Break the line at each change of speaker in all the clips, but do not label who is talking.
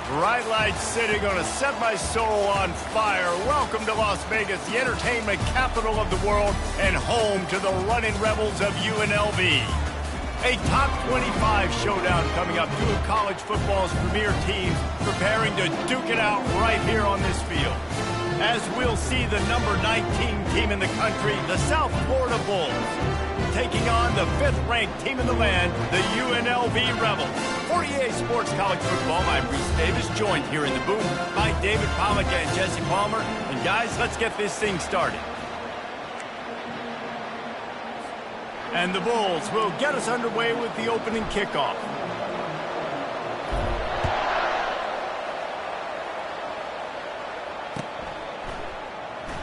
Bright lights sitting on a set my soul on fire. Welcome to Las Vegas, the entertainment capital of the world and home to the running rebels of UNLV. A top 25 showdown coming up. Two of college football's premier teams preparing to duke it out right here on this field. As we'll see the number 19 team in the country, the South Florida Bulls, taking on the 5th-ranked team in the land, the UNLV Rebels. For EA Sports College Football, I'm Reese Davis, joined here in the booth by David Pollack and Jesse Palmer. And guys, let's get this thing started. And the Bulls will get us underway with the opening kickoff.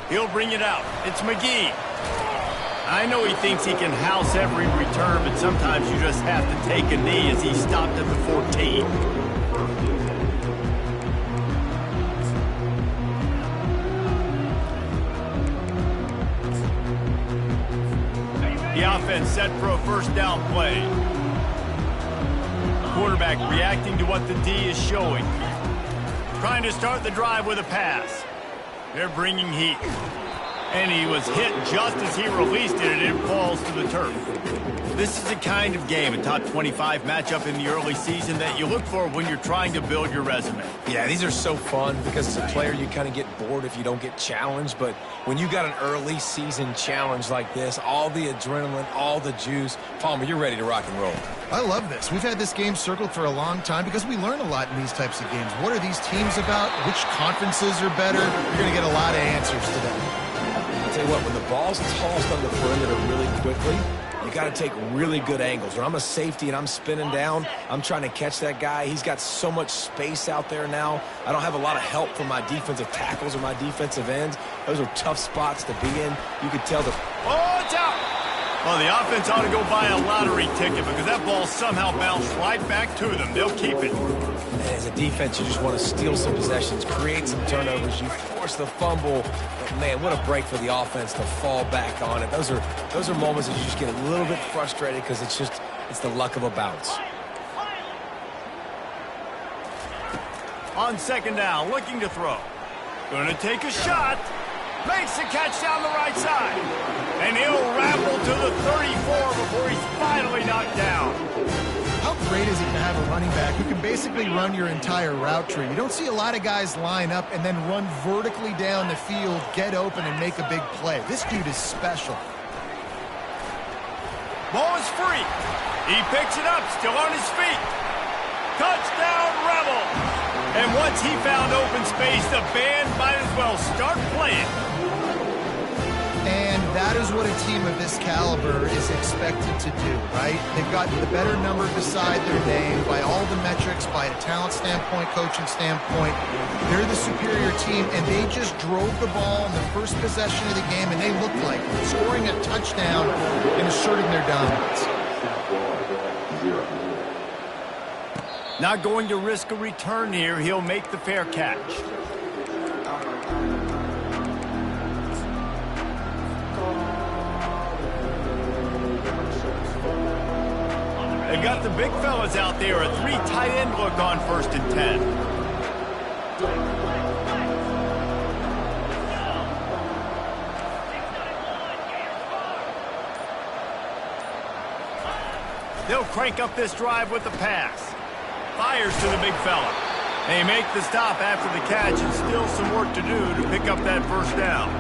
He'll bring it out. It's McGee. I know he thinks he can house every return, but sometimes you just have to take a knee as he stopped at the 14. The offense set for a first down play. Quarterback reacting to what the D is showing. Trying to start the drive with a pass. They're bringing heat. And he was hit just as he released it, and it falls to the turf. This is the kind of game, a top 25 matchup in the early season, that you look for when you're trying to build your resume.
Yeah, these are so fun because as a player, you kind of get bored if you don't get challenged. But when you got an early season challenge like this, all the adrenaline, all the juice, Palmer, you're ready to rock and roll.
I love this. We've had this game circled for a long time because we learn a lot in these types of games. What are these teams about? Which conferences are better? You're going to get a lot of answers today.
I'll tell you what, when the ball's tossed on the perimeter really quickly, you got to take really good angles. When I'm a safety and I'm spinning down, I'm trying to catch that guy. He's got so much space out there now. I don't have a lot of help from my defensive tackles or my defensive ends. Those are tough spots to be in. You could tell the...
Oh, it's out! Well, the offense ought to go buy a lottery ticket because that ball somehow bounced right back to them. They'll keep it.
And as a defense, you just want to steal some possessions, create some turnovers. You force the fumble. But man, what a break for the offense to fall back on it. Those are moments that you just get a little bit frustrated because it's the luck of a bounce.
On second down, looking to throw. Going to take a shot. Makes the catch down the right side. And he'll ramble to the 34 before he's finally knocked down.
How great is it to have a running back who can basically run your entire route tree? You don't see a lot of guys line up and then run vertically down the field, get open, and make a big play. This dude is special.
Ball is free. He picks it up, still on his feet. Touchdown, Rebel! And once he found open space, the band might as well start playing.
And that is what a team of this caliber is expected to do, right? They've got the better number beside their name by all the metrics, by a talent standpoint, coaching standpoint. They're the superior team, and they just drove the ball in the first possession of the game, and they looked like scoring a touchdown and asserting their dominance.
Not going to risk a return here. He'll make the fair catch. They've got the big fellas out there. A 3 tight end look on 1st and 10. They'll crank up this drive with the pass. Fires to the big fella. They make the stop after the catch and still some work to do to pick up that first down.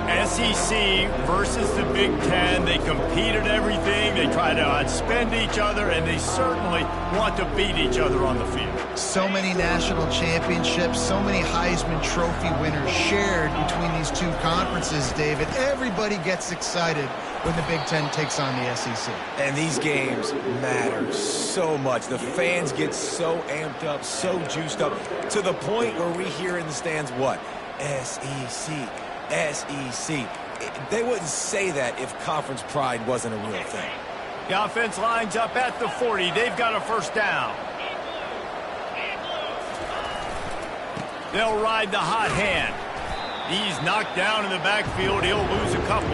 SEC versus the Big Ten. They compete at everything. They try to outspend each other, and they certainly want to beat each other on the field.
So many national championships, so many Heisman Trophy winners shared between these two conferences, David. Everybody gets excited when the Big Ten takes on the SEC.
And these games matter so much. The fans get so amped up, so juiced up, to the point where we hear in the stands, what? SEC. SEC. They wouldn't say that if conference pride wasn't a real thing.
The offense lines up at the 40. They've got a first down. They'll ride the hot hand. He's knocked down in the backfield. He'll lose a couple.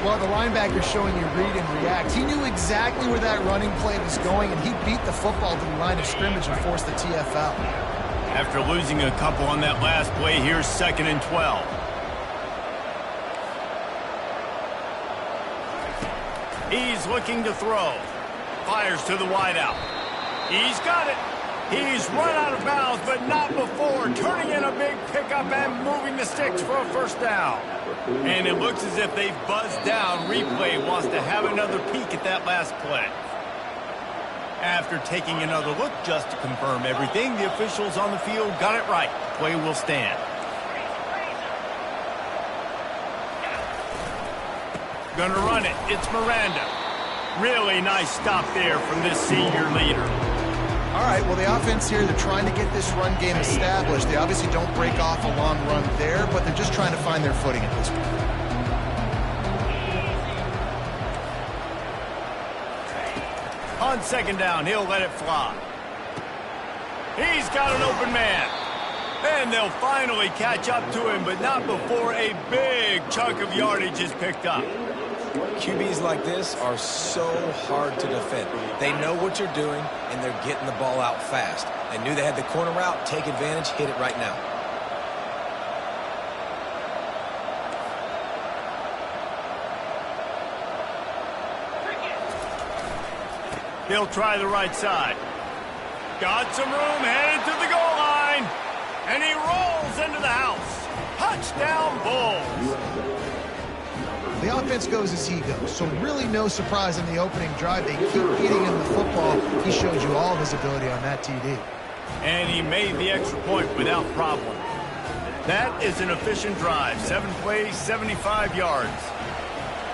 Well, the linebacker's showing you read and react. He knew exactly where that running play was going, and he beat the football to the line of scrimmage and forced the TFL.
After losing a couple on that last play, here's 2nd and 12. He's looking to throw. Fires to the wideout. He's got it. He's run out of bounds, but not before turning in a big pickup and moving the sticks for a first down. And it looks as if they've buzzed down. Replay wants to have another peek at that last play. After taking another look just to confirm everything, the officials on the field got it right. Play will stand. Gonna run it. It's Miranda. Really nice stop there from this senior leader.
All right, well, the offense here, they're trying to get this run game established. They obviously don't break off a long run there, but they're just trying to find their footing at this point.
On 2nd down, he'll let it fly. He's got an open man. And they'll finally catch up to him, but not before a big chunk of yardage is picked up.
QBs like this are so hard to defend. They know what you're doing, and they're getting the ball out fast. They knew they had the corner route. Take advantage. Hit it right now.
He'll try the right side. Got some room, headed to the goal line. And he rolls into the house. Touchdown, Bulls.
The offense goes as he goes, so really no surprise in the opening drive. They keep getting him the football. He showed you all of his ability on that TD.
And he made the extra point without problem. That is an efficient drive. 7 plays, 75 yards.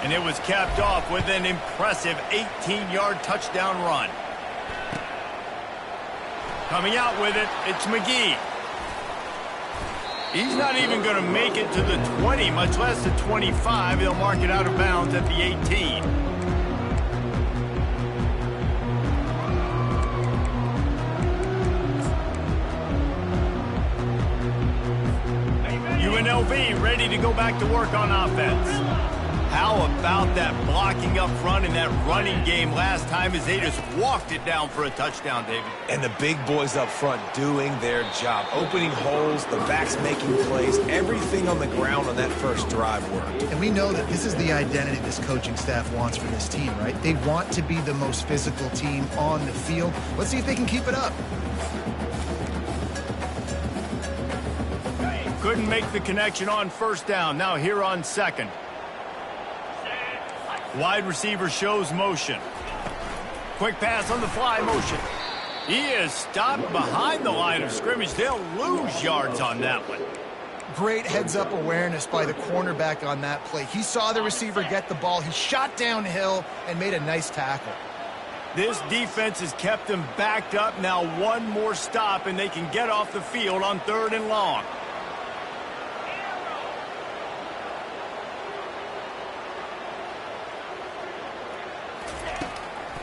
And it was capped off with an impressive 18-yard touchdown run. Coming out with it, it's McGee. He's not even going to make it to the 20, much less the 25. They'll mark it out of bounds at the 18. UNLV ready to go back to work on offense. How about that blocking up front in that running game last time as they just walked it down for a touchdown, David?
And the big boys up front doing their job. Opening holes, the backs making plays, everything on the ground on that first drive worked.
And we know that this is the identity this coaching staff wants for this team, right? They want to be the most physical team on the field. Let's see if they can keep it up.
Couldn't make the connection on first down. Now here on 2nd. Wide receiver shows motion. Quick pass on the fly motion. He is stopped behind the line of scrimmage. They'll lose yards on that one.
Great heads-up awareness by the cornerback on that play. He saw the receiver get the ball. He shot downhill and made a nice tackle.
This defense has kept them backed up. Now one more stop, and they can get off the field on 3rd and long.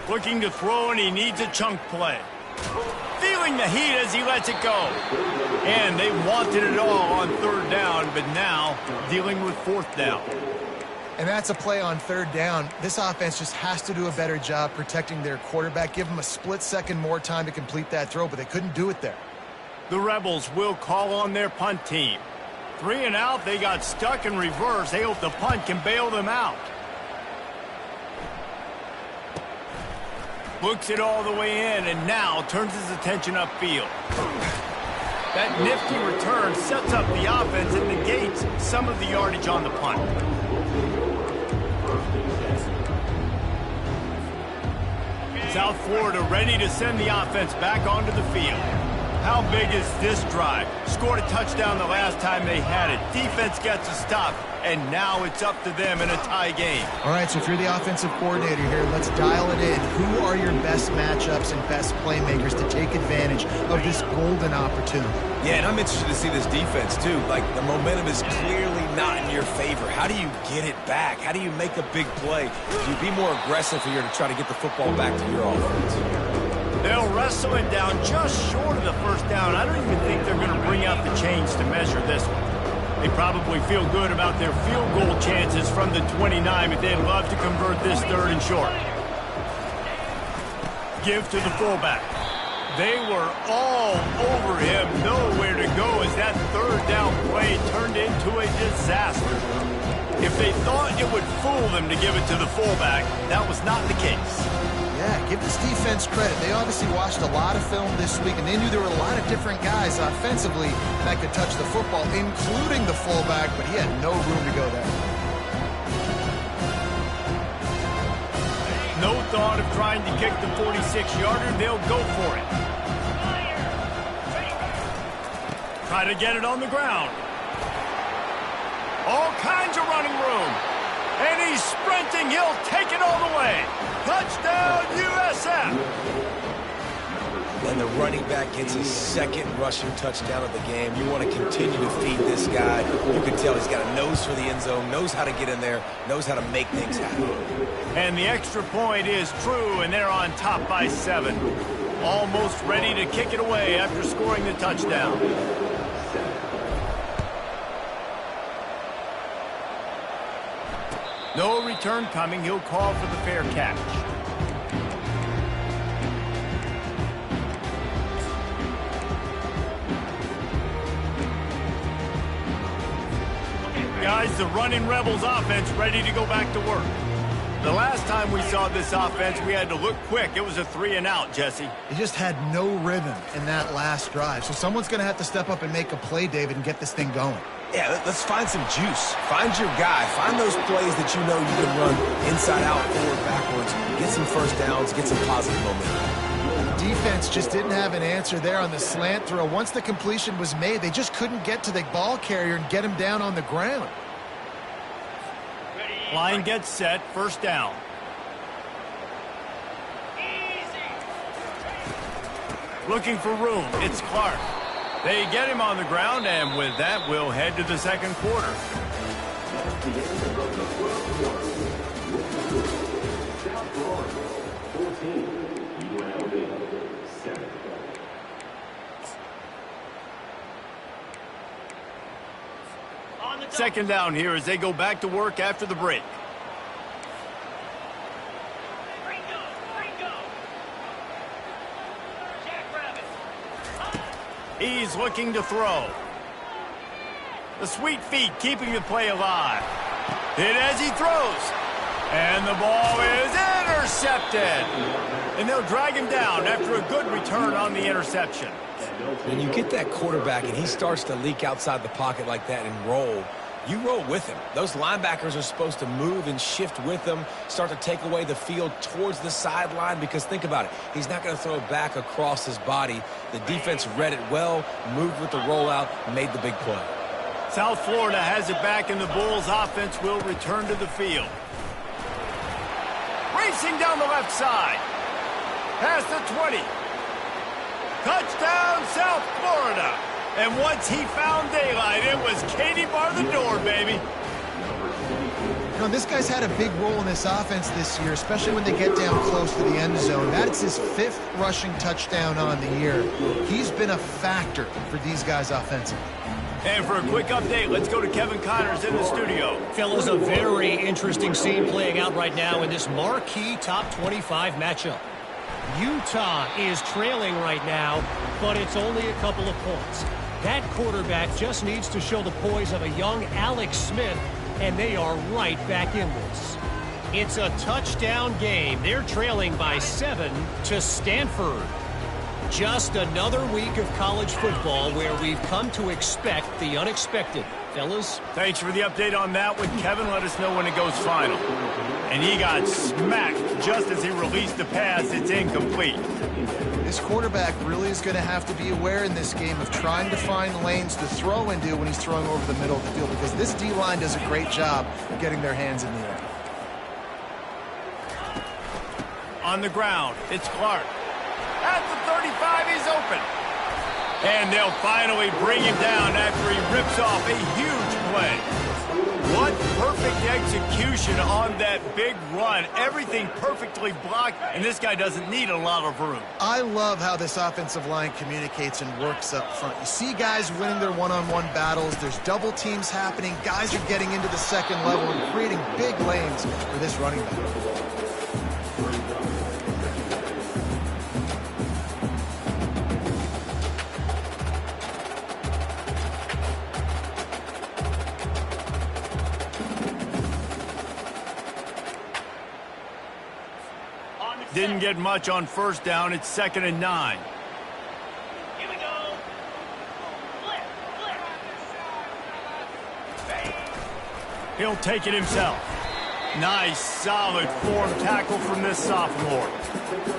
Looking to throw, and he needs a chunk play. Feeling the heat as he lets it go. And they wanted it all on 3rd down, but now dealing with 4th down.
And that's a play on 3rd down. This offense just has to do a better job protecting their quarterback. Give him a split second more time to complete that throw, but they couldn't do it there.
The Rebels will call on their punt team. 3 and out, they got stuck in reverse. They hope the punt can bail them out. Looks it all the way in, and now turns his attention upfield. That nifty return sets up the offense and negates some of the yardage on the punt. South Florida ready to send the offense back onto the field. How big is this drive? Scored a touchdown the last time they had it. Defense gets a stop, and now it's up to them in a tie game.
All right, so if you're the offensive coordinator here, let's dial it in. Who are your best matchups and best playmakers to take advantage of this golden opportunity?
Yeah, and I'm interested to see this defense, too. Like, the momentum is clearly not in your favor. How do you get it back? How do you make a big play? Do you be more aggressive here to try to get the football back to your offense?
They'll wrestle it down just short of the first down. I don't even think they're going to bring out the chains to measure this one. They probably feel good about their field goal chances from the 29, but they'd love to convert this 3rd and short. Give to the fullback. They were all over him, nowhere to go as that third down play turned into a disaster. If they thought it would fool them to give it to the fullback, that was not the case.
Yeah, give this defense credit. They obviously watched a lot of film this week, and they knew there were a lot of different guys offensively that could touch the football, including the fullback, but he had no room to go there.
No thought of trying to kick the 46-yarder. They'll go for it. Try to get it on the ground. All kinds of running room. And he's sprinting. He'll take it all the way. Touchdown, USF.
And the running back gets his second rushing touchdown of the game. You want to continue to feed this guy. You can tell he's got a nose for the end zone, knows how to get in there, knows how to make things happen.
And the extra point is true, and they're on top by 7. Almost ready to kick it away after scoring the touchdown. No return coming. He'll call for the fair catch. Guys, the running Rebels offense ready to go back to work. The last time we saw this offense, we had to look quick. It was a 3-and-out, Jesse.
He just had no rhythm in that last drive. So someone's going to have to step up and make a play, David, and get this thing going.
Yeah, let's find some juice. Find your guy. Find those plays that you know you can run inside out, forward, backwards. Get some first downs, get some positive momentum.
Defense just didn't have an answer there on the slant throw. Once the completion was made, they just couldn't get to the ball carrier and get him down on the ground.
Line gets set, first down. Looking for room, it's Clark. They get him on the ground, and with that, we'll head to the second quarter. Second down here as they go back to work after the break. He's looking to throw. The sweet feet keeping the play alive. Hit as he throws. And the ball is intercepted. And they'll drag him down after a good return on the interception.
When you get that quarterback and he starts to leak outside the pocket like that and roll, you roll with him. Those linebackers are supposed to move and shift with him, start to take away the field towards the sideline, because think about it. He's not going to throw it back across his body. The defense read it well, moved with the rollout, made the big play.
South Florida has it back, and the Bulls offense will return to the field. Racing down the left side. Past the 20. Touchdown, South Florida. And once he found daylight, it was Katie bar the door, baby.
You know, this guy's had a big role in this offense this year, especially when they get down close to the end zone. That's his 5th rushing touchdown on the year. He's been a factor for these guys offensively.
And for a quick update, let's go to Kevin Connors in the studio.
Fellas, a very interesting scene playing out right now in this marquee top 25 matchup. Utah is trailing right now, but it's only a couple of points. That quarterback just needs to show the poise of a young Alex Smith, and they are right back in this. It's a touchdown game. They're trailing by 7 to Stanford. Just another week of college football where we've come to expect the unexpected. Fellas?
Thanks for the update on that one. Kevin, let us know when it goes final. And he got smacked just as he released the pass. It's incomplete.
This quarterback really is going to have to be aware in this game of trying to find lanes to throw into when he's throwing over the middle of the field, because this D-line does a great job of getting their hands in the air.
On the ground, it's Clark. At the 35, he's open. And they'll finally bring him down after he rips off a huge play. What perfect execution on that big run. Everything perfectly blocked, and this guy doesn't need a lot of room.
I love how this offensive line communicates and works up front. You see guys winning their one-on-one battles. There's double teams happening. Guys are getting into the second level and creating big lanes for this running back.
didn't get much on first down. It's 2nd and 9.
Here we go.
He'll take it himself. Nice, solid form tackle from this sophomore.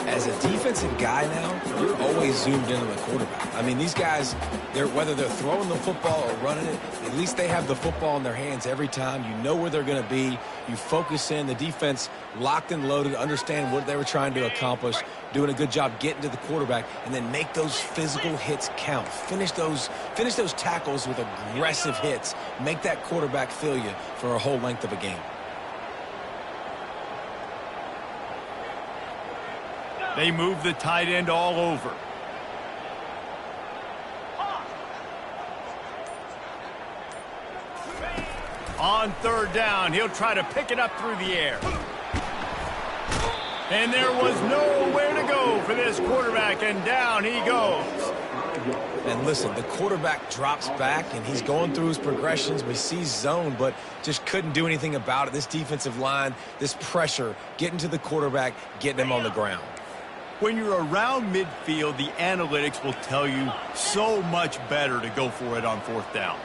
As a defensive guy now, you're always zoomed in on the quarterback. I mean, these guys, whether they're throwing the football or running it, at least they have the football in their hands every time. You know where they're going to be. You focus in. The defense locked and loaded, understand what they were trying to accomplish, doing a good job getting to the quarterback, and then make those physical hits count. Finish those tackles with aggressive hits. Make that quarterback feel you for a whole length of a game.
They move the tight end all over. On 3rd down, he'll try to pick it up through the air. And there was nowhere to go for this quarterback, and down he goes.
And listen, the quarterback drops back, and he's going through his progressions. We see zone, but just couldn't do anything about it. This defensive line, this pressure, getting to the quarterback, getting him on the ground.
When you're around midfield, the analytics will tell you so much better to go for it on 4th down.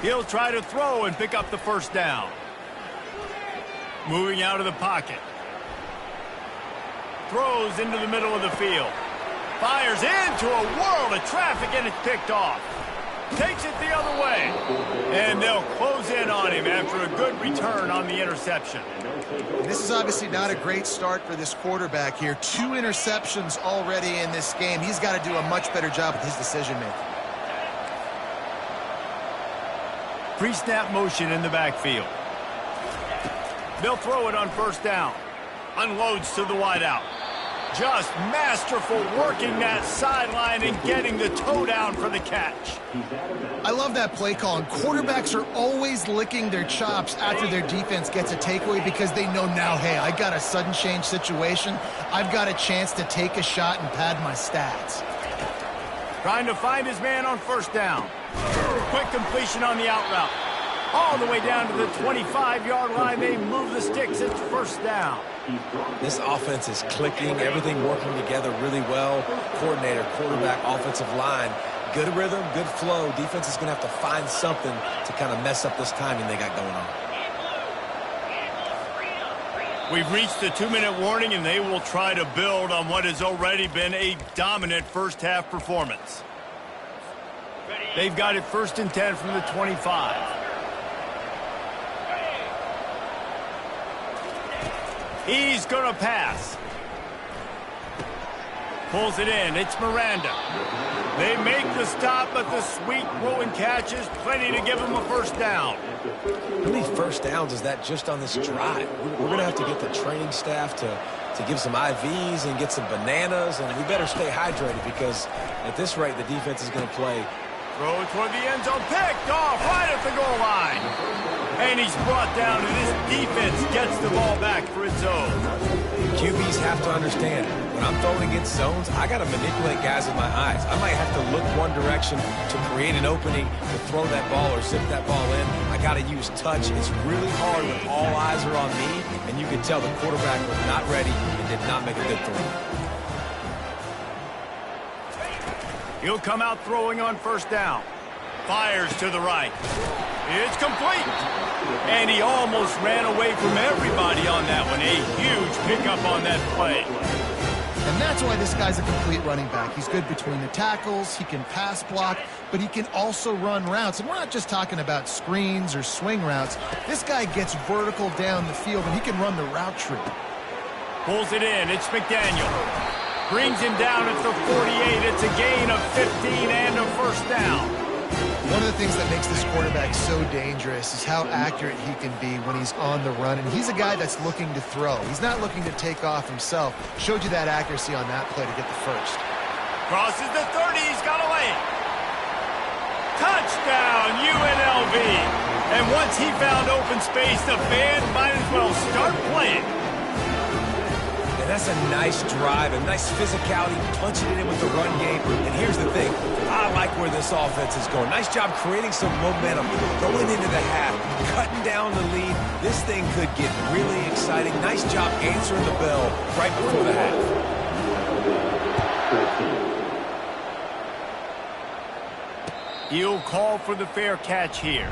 He'll try to throw and pick up the 1st down. Moving out of the pocket. Throws into the middle of the field. Fires into a world of traffic, and it's picked off. Takes it the other way. And they'll close in on him after a good return on the interception.
This is obviously not a great start for this quarterback here. 2 interceptions already in this game. He's got to do a much better job with his decision-making.
Pre-snap motion in the backfield. They'll throw it on 1st down. Unloads to the wideout. Just masterful working that sideline and getting the toe down for the catch.
I love that play call. And quarterbacks are always licking their chops after their defense gets a takeaway because they know now, hey, I got a sudden change situation. I've got a chance to take a shot and pad my stats.
Trying to find his man on 1st down. Quick completion on the out route. All the way down to the 25-yard line. They move the sticks. It's 1st down.
This offense is clicking, everything working together really well. Coordinator, quarterback, offensive line, good rhythm, good flow. Defense is going to have to find something to kind of mess up this timing they got going on.
We've reached the 2-minute warning, and they will try to build on what has already been a dominant first-half performance. They've got it 1st and 10 from the 25. He's going to pass. Pulls it in. It's Miranda. They make the stop, but the sweet throw and catch is plenty to give him a 1st down.
How many 1st downs is that just on this drive? We're going to have to get the training staff to give some IVs and get some bananas, and we better stay hydrated because at this rate, the defense is going to play.
Throw toward the end zone, picked off right at the goal line. And he's brought down, and this defense gets the ball back for its own.
QBs have to understand, when I'm throwing against zones, I got to manipulate guys with my eyes. I might have to look one direction to create an opening to throw that ball or zip that ball in. I got to use touch. It's really hard when all eyes are on me, and you can tell the quarterback was not ready and did not make a good throw.
He'll come out throwing on 1st down. Fires to the right. It's complete. And he almost ran away from everybody on that one. A huge pickup on that play.
And that's why this guy's a complete running back. He's good between the tackles. He can pass block, but he can also run routes. And we're not just talking about screens or swing routes. This guy gets vertical down the field, and he can run the route tree.
Pulls it in. It's McDaniel. Brings him down at the 48. It's a gain of 15 and a 1st down.
One of the things that makes this quarterback so dangerous is how accurate he can be when he's on the run. And he's a guy that's looking to throw. He's not looking to take off himself. Showed you that accuracy on that play to get the 1st.
Crosses the 30. He's got a lane. Touchdown, UNLV. And once he found open space, the band might as well start playing.
And That's a nice drive, a nice physicality, punching it in with the run game. And here's the thing, I like where this offense is going. Nice job creating some momentum, going into the half, cutting down the lead. This thing could get really exciting. Nice job answering the bell right before the half.
He'll call for the fair catch here.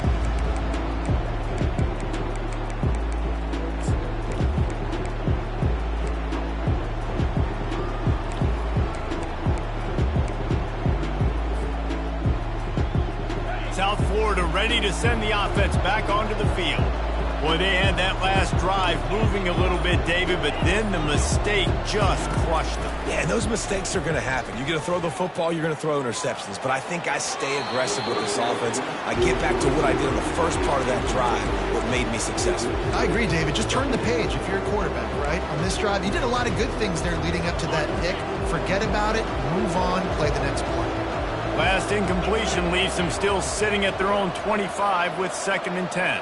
South Florida ready to send the offense back onto the field. Boy, they had that last drive moving a little bit, David, but then the mistake just crushed them.
Yeah, and those mistakes are going to happen. You're going to throw the football, you're going to throw interceptions. But I think I stay aggressive with this offense. I get back to what I did in the first part of that drive, what made me successful.
I agree, David. Just turn the page if you're a quarterback, right? On this drive, you did a lot of good things there leading up to that pick. Forget about it, move on, play the next play.
Last incompletion leaves them still sitting at their own 25 with 2nd and 10.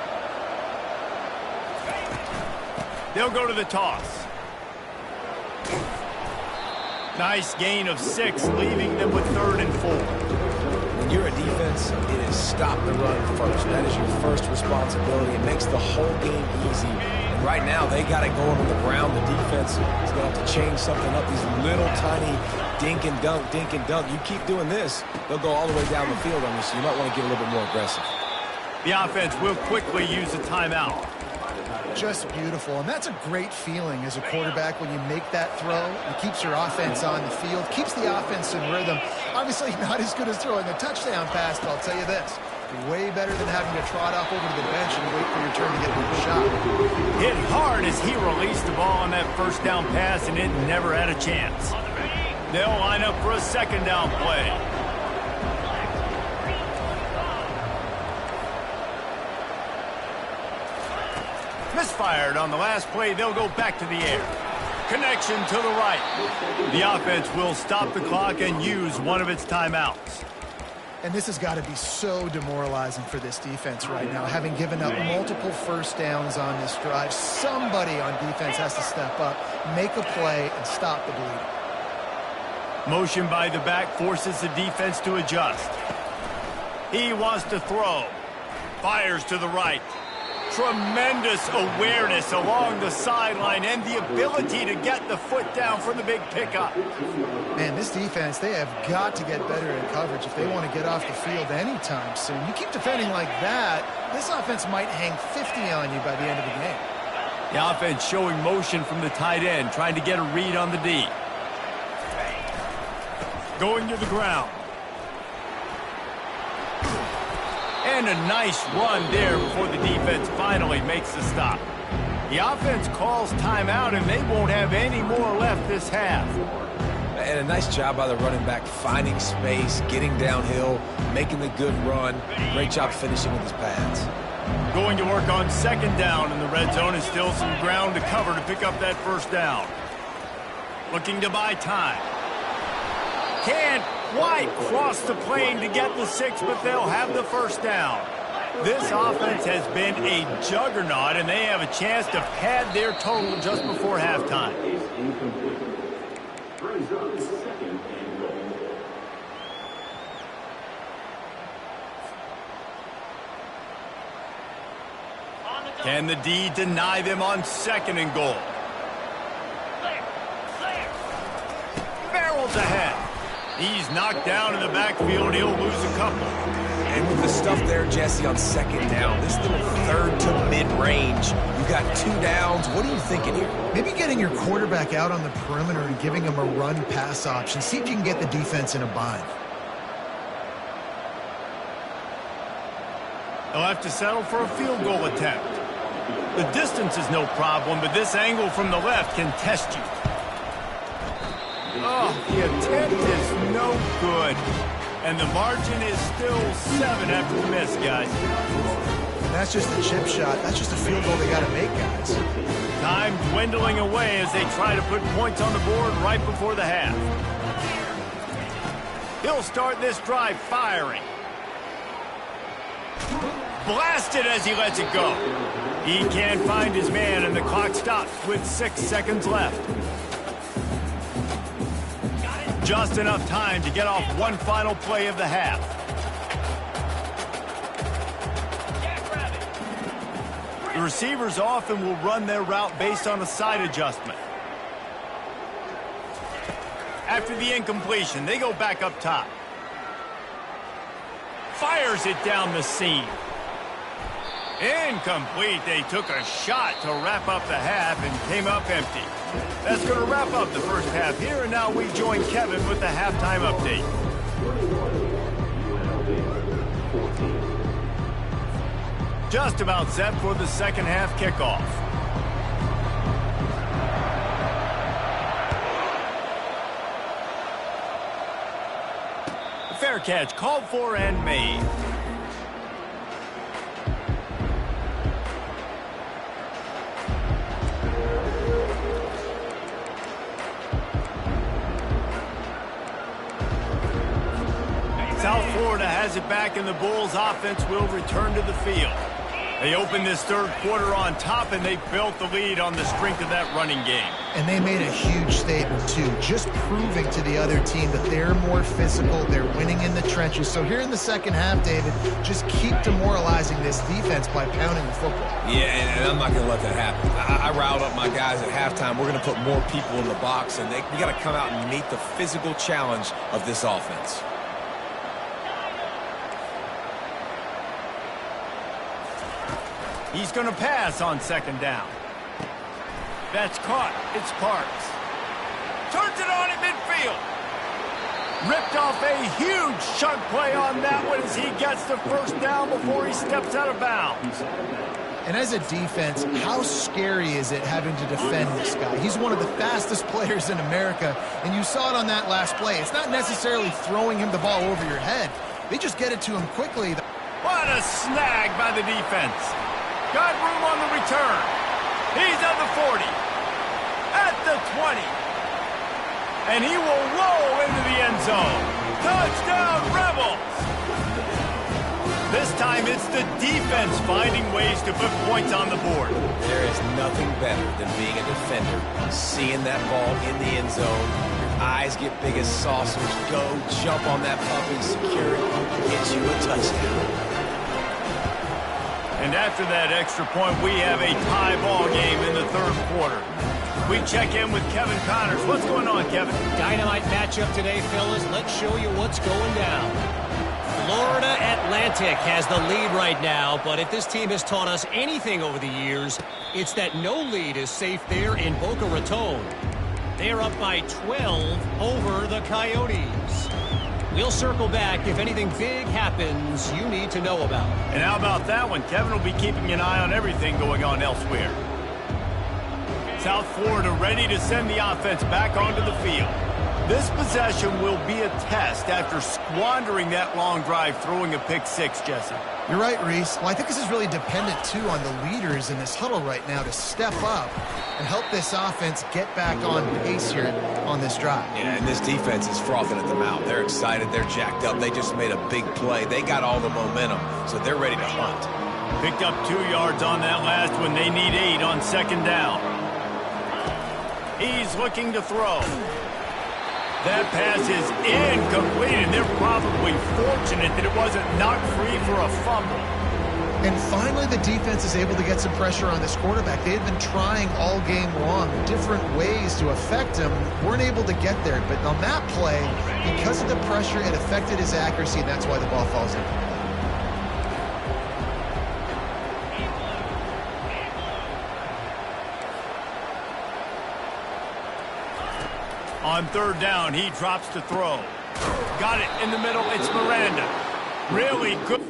They'll go to the toss. Nice gain of 6, leaving them with 3rd and 4.
When you're a defense, it is stop the run first. That is your first responsibility. It makes the whole game easy. And right now, they got it going on the ground. The defense is going to have to change something up. These little tiny dink and dunk, dink and dunk. You keep doing this, they'll go all the way down the field on you, so you might want to get a little bit more aggressive.
The offense will quickly use a timeout.
Just beautiful, and that's a great feeling as a quarterback when you make that throw. It keeps your offense on the field, keeps the offense in rhythm. Obviously not as good as throwing a touchdown pass, but I'll tell you this, way better than having to trot off over to the bench and wait for your turn to get another shot.
Hit hard as he released the ball on that first down pass, and it never had a chance. They'll line up for a 2nd down play. Misfired on the last play. They'll go back to the air. Connection to the right. The offense will stop the clock and use one of its timeouts.
And this has got to be so demoralizing for this defense right now. Having given up multiple first downs on this drive, somebody on defense has to step up, make a play, and stop the bleeding.
Motion by the back forces the defense to adjust. He wants to throw. Fires to the right. Tremendous awareness along the sideline and the ability to get the foot down for the big pickup.
Man, this defense, they have got to get better in coverage if they want to get off the field anytime soon. You keep defending like that, this offense might hang 50 on you by the end of the game.
The offense showing motion from the tight end, trying to get a read on the D. Going to the ground. And a nice run there before the defense finally makes the stop. The offense calls timeout, and they won't have any more left this half.
And a nice job by the running back, finding space, getting downhill, making the good run. Great job finishing with his pads.
Going to work on 2nd down in the red zone, and still some ground to cover to pick up that 1st down. Looking to buy time. Can't quite cross the plane to get the 6, but they'll have the 1st down. This offense has been a juggernaut, and they have a chance to pad their total just before halftime. Can the D deny them on 2nd and goal? Barrels ahead. He's knocked down in the backfield. He'll lose a couple.
And with the stuff there, Jesse, on 2nd down, this little 3rd to mid-range, you got 2 downs. What are you thinking here?
Maybe getting your quarterback out on the perimeter and giving him a run-pass option. See if you can get the defense in a bind.
They'll have to settle for a field goal attempt. The distance is no problem, but this angle from the left can test you. Oh, the attempt is no good. And the margin is still 7 after the miss, guys.
And that's just a chip shot. That's just a field goal they got to make, guys.
Time dwindling away as they try to put points on the board right before the half. He'll start this drive firing. Blasted as he lets it go. He can't find his man, and the clock stops with 6 seconds left. Just enough time to get off one final play of the half. The receivers often will run their route based on a side adjustment. After the incompletion, they go back up top. Fires it down the seam. Incomplete. They took a shot to wrap up the half and came up empty. That's going to wrap up the first half here, and now we join Kevin with the halftime update. Just about set for the second half kickoff. Fair catch called for and made. South Florida has it back, and the Bulls offense will return to the field. They opened this third quarter on top, and they built the lead on the strength of that running game.
And they made a huge statement, too, just proving to the other team that they're more physical, they're winning in the trenches. So here in the second half, David, just keep demoralizing this defense by pounding the football.
Yeah, and I'm not going to let that happen. I riled up my guys at halftime. We're going to put more people in the box, and we got to come out and meet the physical challenge of this offense.
He's going to pass on second down. That's caught. It's Parks. Turns it on at midfield. Ripped off a huge chunk play on that one as he gets the first down before he steps out of bounds.
And as a defense, how scary is it having to defend this guy? He's one of the fastest players in America, and you saw it on that last play. It's not necessarily throwing him the ball over your head. They just get it to him quickly.
What a snag by the defense. Got room on the return. He's at the 40. At the 20. And he will roll into the end zone. Touchdown, Rebels! This time it's the defense finding ways to put points on the board.
There is nothing better than being a defender, seeing that ball in the end zone. Your eyes get big as saucers. Go, jump on that puppy, secure it, get you a touchdown.
And after that extra point, we have a tie ball game in the third quarter. We check in with Kevin Connors. What's going on, Kevin?
Dynamite matchup today, fellas. Let's show you what's going down. Florida Atlantic has the lead right now, but if this team has taught us anything over the years, it's that no lead is safe there in Boca Raton. They're up by 12 over the Coyotes. We'll circle back if anything big happens you need to know about.
And how about that one? Kevin will be keeping an eye on everything going on elsewhere. South Florida ready to send the offense back onto the field. This possession will be a test after squandering that long drive, throwing a pick six, Jesse.
You're right, Reese. Well, I think this is really dependent, too, on the leaders in this huddle right now to step up and help this offense get back on pace here on this drive.
Yeah, and this defense is frothing at the mouth. They're excited. They're jacked up. They just made a big play. They got all the momentum, so they're ready to hunt.
Picked up 2 yards on that last one. They need 8 on second down. He's looking to throw. That pass is incomplete, and they're probably fortunate that it wasn't knocked free for a fumble.
And finally, the defense is able to get some pressure on this quarterback. They had been trying all game long, different ways to affect him, weren't able to get there. But on that play, because of the pressure, it affected his accuracy, and that's why the ball falls in.
On third down, he drops to throw. Got it in the middle. It's Miranda. Really good.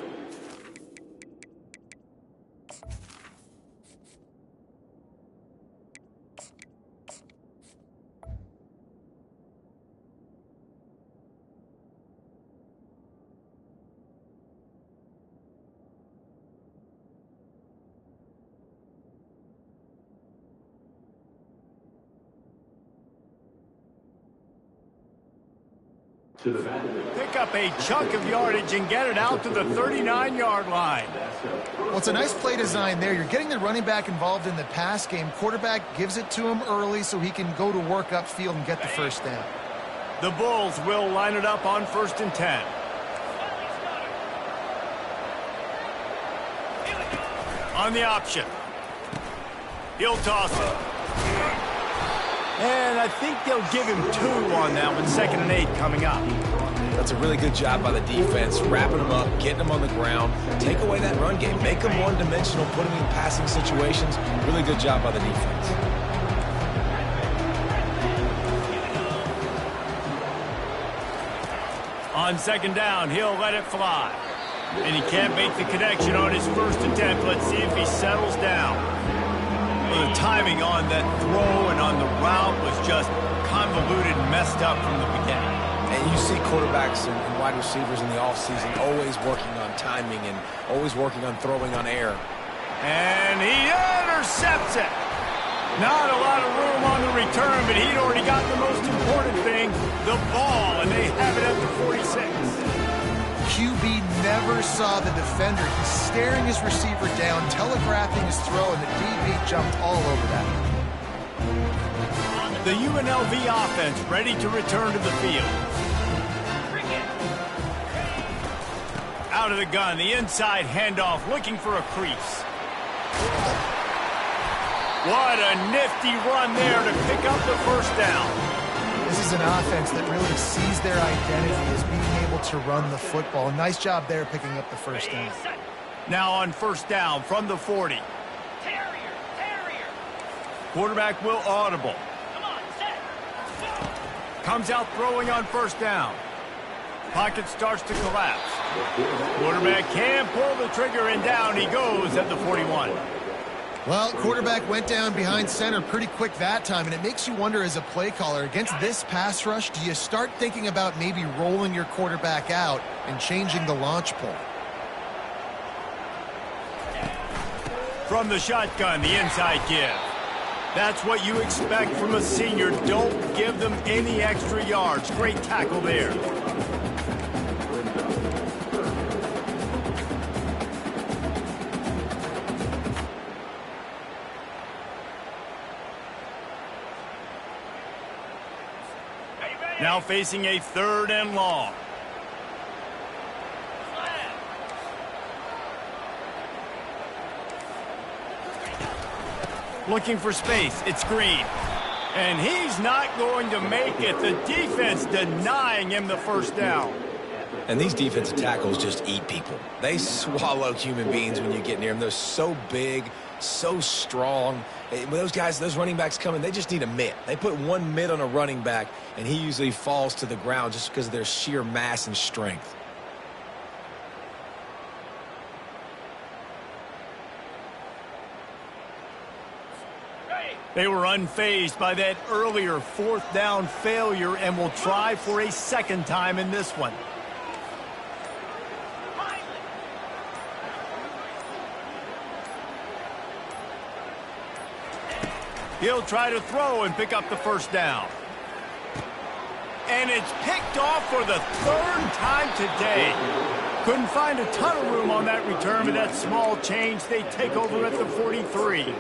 Pick up a chunk of yardage and get it out to the 39-yard line.
Well, it's a nice play design there. You're getting the running back involved in the pass game. Quarterback gives it to him early so he can go to work upfield and get the first down.
The Bulls will line it up on 1st and 10. On the option. He'll toss it. And I think they'll give him 2 on that one. 2nd and 8 coming up.
That's a really good job by the defense, wrapping them up, getting them on the ground, take away that run game, make them one-dimensional, put them in passing situations. Really good job by the defense.
On 2nd down, he'll let it fly. And he can't make the connection on his first attempt. Let's see if he settles down. Well, the timing on that throw and on the route was just convoluted and messed up from the beginning.
And you see quarterbacks and wide receivers in the offseason always working on timing and always working on throwing on air.
And he intercepts it. Not a lot of room on the return, but he'd already got the most important thing, the ball, and they have it at the 46.
QB never saw the defender. He's staring his receiver down, telegraphing his throw, and the DB jumped all over that.
The UNLV offense ready to return to the field. Out of the gun, the inside handoff, looking for a crease. What a nifty run there to pick up the 1st down.
This is an offense that really sees their identity as being able to run the football. Nice job there picking up the 1st down.
Now on 1st down from the 40.
Terrier.
Quarterback will audible.
Come on, set.
Comes out throwing on 1st down. Pocket starts to collapse. Quarterback can pull the trigger, and down he goes at the 41.
Well, quarterback went down behind center pretty quick that time, and it makes you wonder as a play caller, against this pass rush, do you start thinking about maybe rolling your quarterback out and changing the launch point?
From the shotgun, the inside give. That's what you expect from a senior. Don't give them any extra yards. Great tackle there. Now facing a 3rd and long. Looking for space. It's Green. And he's not going to make it. The defense denying him the 1st down.
And these defensive tackles just eat people. They swallow human beings when you get near them. They're so big, so strong. When those guys, those running backs come in, they just need a mitt. They put one mitt on a running back, and he usually falls to the ground just because of their sheer mass and strength.
They were unfazed by that earlier 4th down failure and will try for a 2nd time in this one. He'll try to throw and pick up the 1st down. And it's picked off for the 3rd time today. Couldn't find a ton of room on that return, but that small change, they take over at the 43.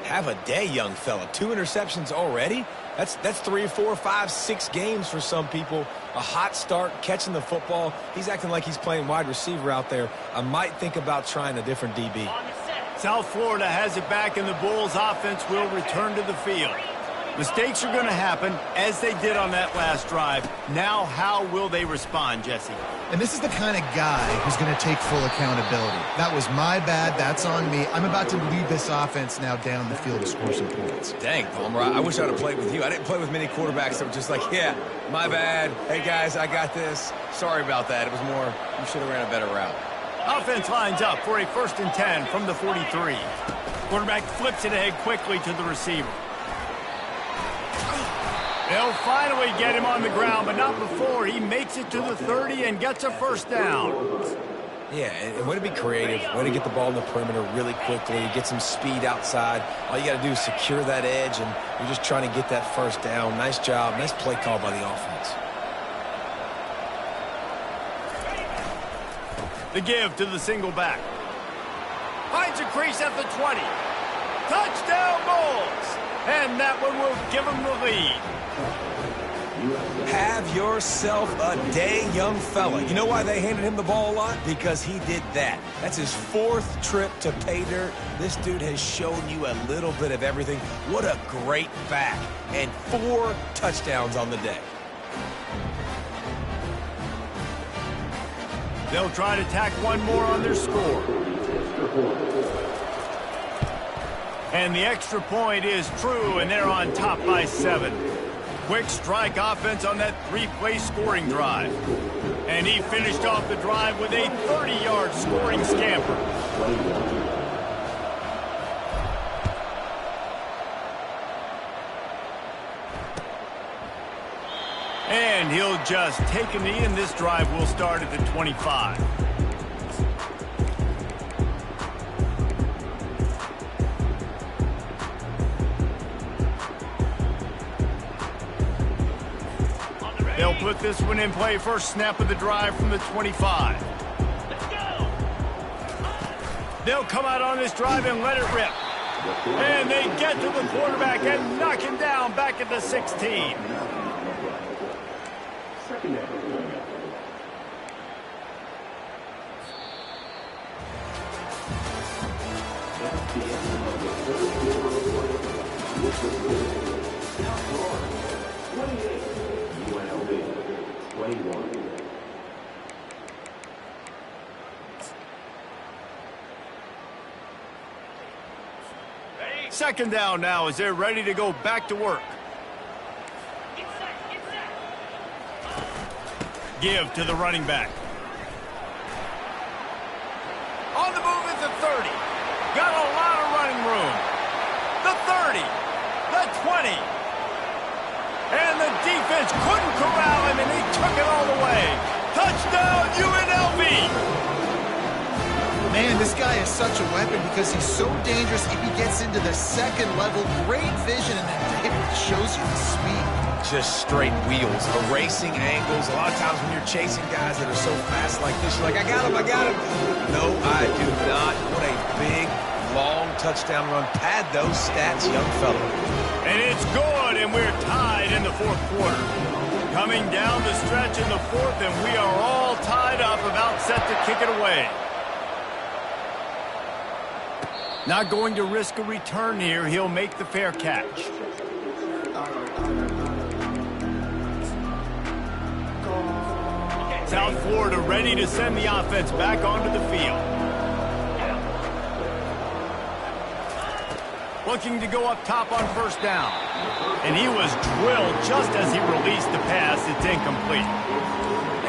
Have a day, young fella. 2 interceptions already? That's 3, 4, 5, 6 games for some people. A hot start, catching the football. He's acting like he's playing wide receiver out there. I might think about trying a different DB.
South Florida has it back, and the Bulls offense will return to the field. Mistakes are going to happen, as they did on that last drive. Now, how will they respond, Jesse?
And this is the kind of guy who's going to take full accountability. That was my bad. That's on me. I'm about to lead this offense now down the field to score some points.
Dang, Palmer, I wish I'd have played with you. I didn't play with many quarterbacks that were just like, yeah, my bad. Hey, guys, I got this. Sorry about that. It was more, you should have ran a better route.
Offense lines up for a 1st and 10 from the 43. Quarterback flips it ahead quickly to the receiver. They'll finally get him on the ground, but not before he makes it to the 30 and gets a 1st down.
Yeah, and way to be creative, way to get the ball in the perimeter really quickly, get some speed outside. All you got to do is secure that edge, and you're just trying to get that 1st down. Nice job. Nice play call by the offense.
The give to the single back. Finds a crease at the 20. Touchdown Bulls! And that one will give them the lead.
Have yourself a day, young fella. You know why they handed him the ball a lot? Because he did that. That's his 4th trip to pay dirt. This dude has shown you a little bit of everything. What a great back. And 4 touchdowns on the day.
They'll try to tack one more on their score. And the extra point is true, and they're on top by 7. Quick strike offense on that 3-play scoring drive. And he finished off the drive with a 30-yard scoring scamper. And he'll just take a knee, and this drive will start at the 25. They'll put this one in play. First snap of the drive from the 25.
Let's go.
They'll come out on this drive and let it rip. And they get to the quarterback and knock him down back at the 16. Second down now as they're ready to go back to work.
Get set, get set.
Give to the running back. On the move at the 30. Got a lot of running room. The 30. The 20. And the defense couldn't corral him, and he took it all the way. Touchdown, UNLV!
Man, this guy is such a weapon because he's so dangerous if he gets into the second level. Great vision, and then it shows you the speed.
Just straight wheels, erasing angles. A lot of times when you're chasing guys that are so fast like this, you're like, I got him, I got him. No, I do not. What a big, long touchdown run. Pad those stats, young fella.
And it's good, and we're tied in the 4th quarter. Coming down the stretch in the 4th, and we are all tied up, about set to kick it away. Not going to risk a return here. He'll make the fair catch. South Florida ready to send the offense back onto the field. Looking to go up top on first down. And he was drilled just as he released the pass. It's incomplete.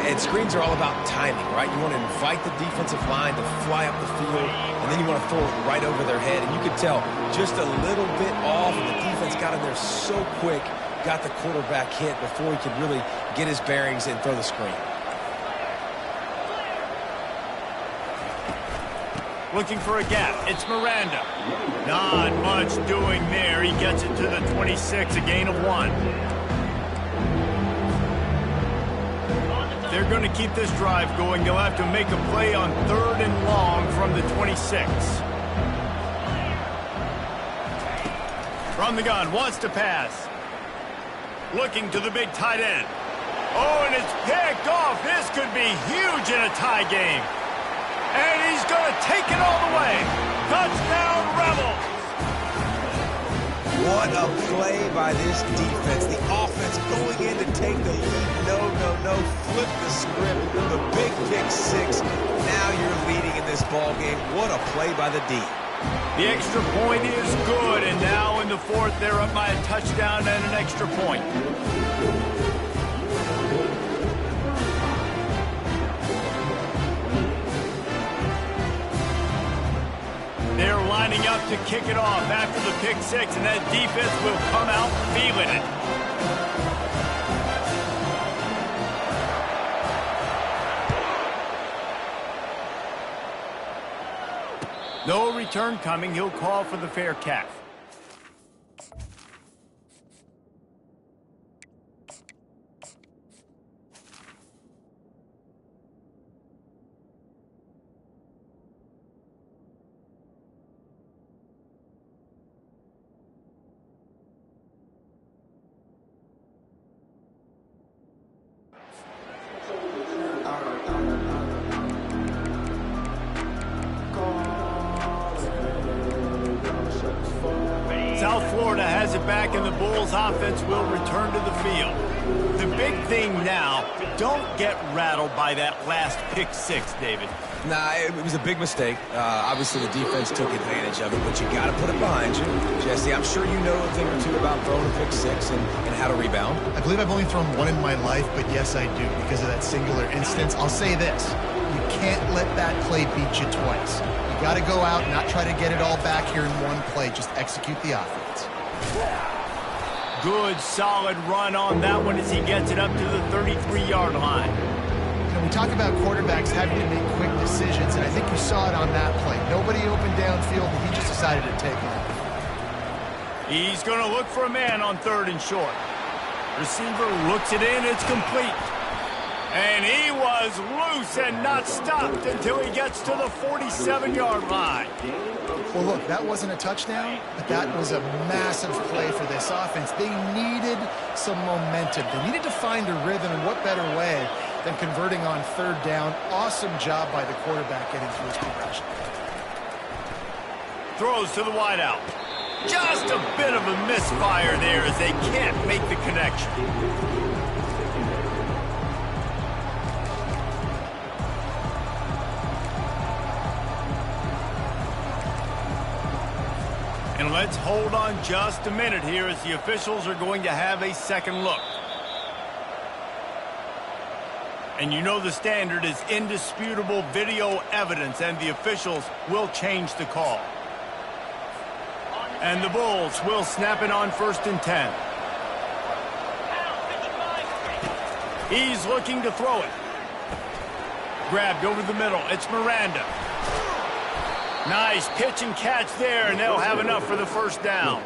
And screens are all about timing, right? You want to invite the defensive line to fly up the field, and then you want to throw it right over their head. And you could tell just a little bit off, and the defense got in there so quick, got the quarterback hit before he could really get his bearings and throw the screen.
Looking for a gap. It's Miranda. Not much doing there. He gets it to the 26, a gain of 1. They're going to keep this drive going. They'll have to make a play on 3rd and long from the 26. From the gun, wants to pass. Looking to the big tight end. Oh, and it's picked off. This could be huge in a tie game. And he's going to take it all the way. Touchdown, Rebels!
What a play by this defense. The offense going in to take the lead. No. Flip the script. The big pick 6. Now you're leading in this ball game. What a play by the D.
The extra point is good, and now in the 4th, they're up by a touchdown and an extra point. They're lining up to kick it off after the pick 6, and that defense will come out feeling it. No return coming. He'll call for the fair catch. South Florida has it back, and the Bulls offense will return to the field. The big thing now, don't get rattled by that last pick six, David.
Nah, it was a big mistake. Obviously, the defense took advantage of it, but you got to put it behind you. Jesse, I'm sure you know a thing or two about throwing a pick six and how to rebound.
I believe I've only thrown one in my life, but yes, I do, because of that singular instance. I'll say this. You can't let that play beat you twice. You got to go out and not try to get it all back here in one play. Just execute the offense.
Good, solid run on that one as he gets it up to the 33-yard line.
We talk about quarterbacks having to make quick decisions, and I think you saw it on that play. Nobody open downfield, and he just decided to take off.
He's going to look for a man on 3rd and short. Receiver looks it in, it's complete. And he was loose and not stopped until he gets to the 47-yard line.
Well, look, that wasn't a touchdown, but that was a massive play for this offense. They needed some momentum. They needed to find a rhythm, and what better way than converting on 3rd down. Awesome job by the quarterback getting through his progression.
Throws to the wideout. Just a bit of a misfire there as they can't make the connection. And let's hold on just a minute here as the officials are going to have a second look. And you know the standard is indisputable video evidence, and the officials will change the call. And the Bulls will snap it on 1st and 10. He's looking to throw it. Grabbed over the middle. It's Miranda. Nice pitch and catch there, and they'll have enough for the 1st down.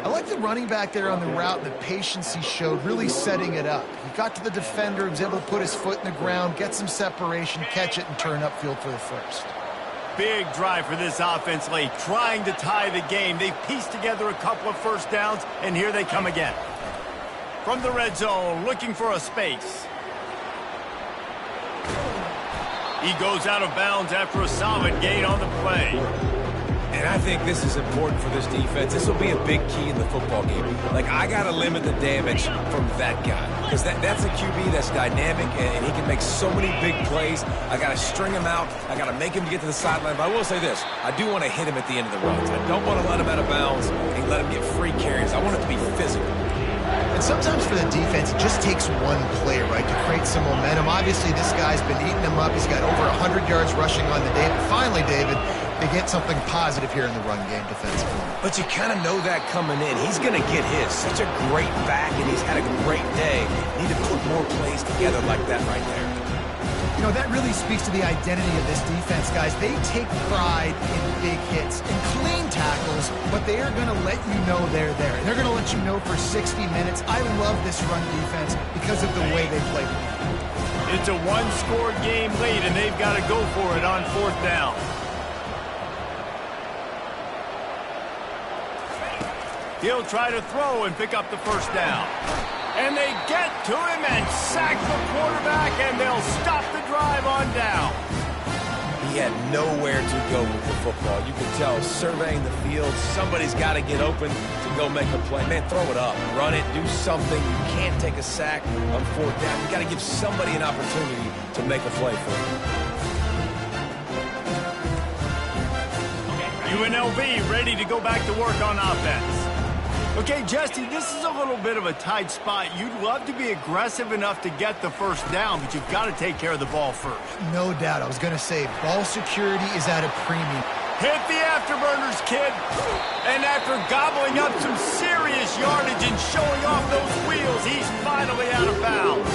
I like the running back there on the route and the patience he showed, really setting it up. He got to the defender, was able to put his foot in the ground, get some separation, catch it, and turn upfield for the 1st.
Big drive for this offense late, trying to tie the game. They've pieced together a couple of 1st downs, and here they come again. From the red zone, looking for a space. He goes out of bounds after a solid gain on the play.
And I think this is important for this defense. This will be a big key in the football game. Like, I got to limit the damage from that guy. Because that's a QB that's dynamic, and he can make so many big plays. I got to string him out. I got to make him get to the sideline. But I will say this. I do want to hit him at the end of the runs. I don't want to let him out of bounds and let him get free carries. I want it to be physical.
And sometimes for the defense, it just takes one play, right, to create some momentum. Obviously, this guy's been eating him up. He's got over 100 yards rushing on the day. But finally, David, they get something positive here in the run game defensively.
But you kind of know that coming in. He's going to get his. Such a great back, and he's had a great day. Need to put more plays together like that right there.
You know, that really speaks to the identity of this defense, guys. They take pride in big hits and clean tackles, but they are going to let you know they're there. They're going to let you know for 60 minutes. I love this run defense because of the way they play.
It's a one-score game lead, and they've got to go for it on 4th down. He'll try to throw and pick up the 1st down. And they get to him and sack the quarterback, and they'll stop the drive on down.
He had nowhere to go with the football. You could tell, surveying the field, somebody's got to get open to go make a play. Man, throw it up, run it, do something. You can't take a sack on 4th down. You got to give somebody an opportunity to make a play for you.
UNLV ready to go back to work on offense. Okay, Jesse, this is a little bit of a tight spot. You'd love to be aggressive enough to get the 1st down, but you've got to take care of the ball first.
No doubt. I was going to say, ball security is at a premium.
Hit the afterburners, kid. And after gobbling up some serious yardage and showing off those wheels, he's finally out of bounds.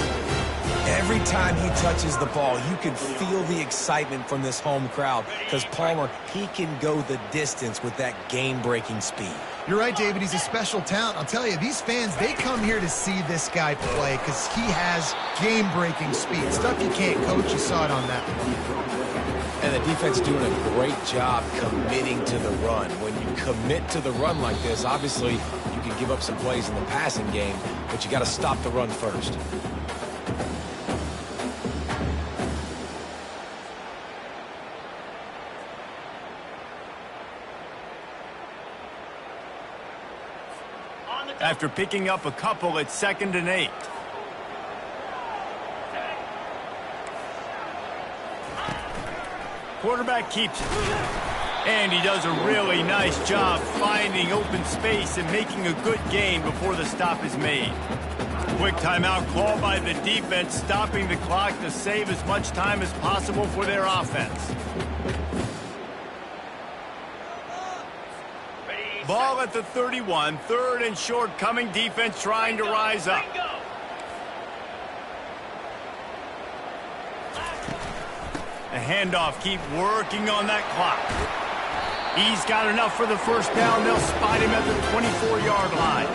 Every time he touches the ball, you can feel the excitement from this home crowd because Palmer, he can go the distance with that game-breaking speed.
You're right, David. He's a special talent. I'll tell you, these fans, they come here to see this guy play because he has game-breaking speed. Stuff you can't coach. You saw it on that one.
And the defense doing a great job committing to the run. When you commit to the run like this, obviously you can give up some plays in the passing game, but you got to stop the run first.
After picking up a couple, it's 2nd and 8. Quarterback keeps it. And he does a really nice job finding open space and making a good gain before the stop is made. Quick timeout call by the defense, stopping the clock to save as much time as possible for their offense. Ball at the 31, 3rd and short coming, defense trying to rise up. A handoff, keep working on that clock. He's got enough for the first down. They'll spot him at the 24-yard line.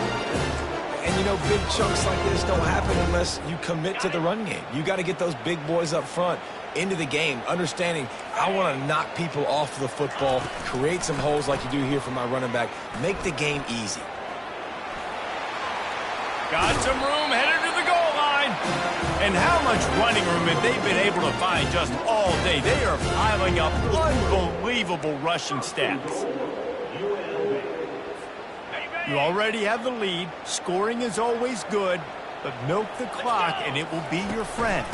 And, you know, big chunks like this don't happen unless you commit to the run game. You got to get those big boys up front into the game, understanding I want to knock people off the football, create some holes like you do here for my running back, make the game easy.
Got some room, headed to the goal line. And how much running room have they been able to find just all day? They are piling up unbelievable rushing stats. You already have the lead. Scoring is always good, but milk the clock and it will be your friend.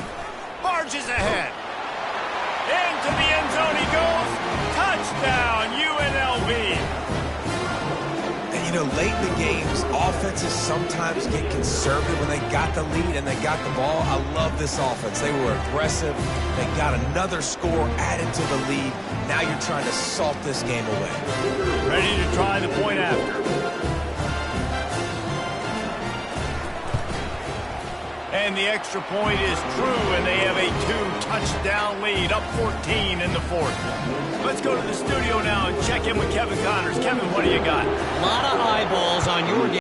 Marches ahead. Into the end zone he goes. Touchdown, UNLV.
And, you know, late in the games, offenses sometimes get conservative when they got the lead and they got the ball. I love this offense. They were aggressive. They got another score added to the lead. Now you're trying to salt this game away.
Ready to try the point after. And the extra point is true, and they have a 2-touchdown lead, up 14 in the 4th. Let's go to the studio now and check in with Kevin Connors. Kevin, what do you got?
A lot of eyeballs on your game.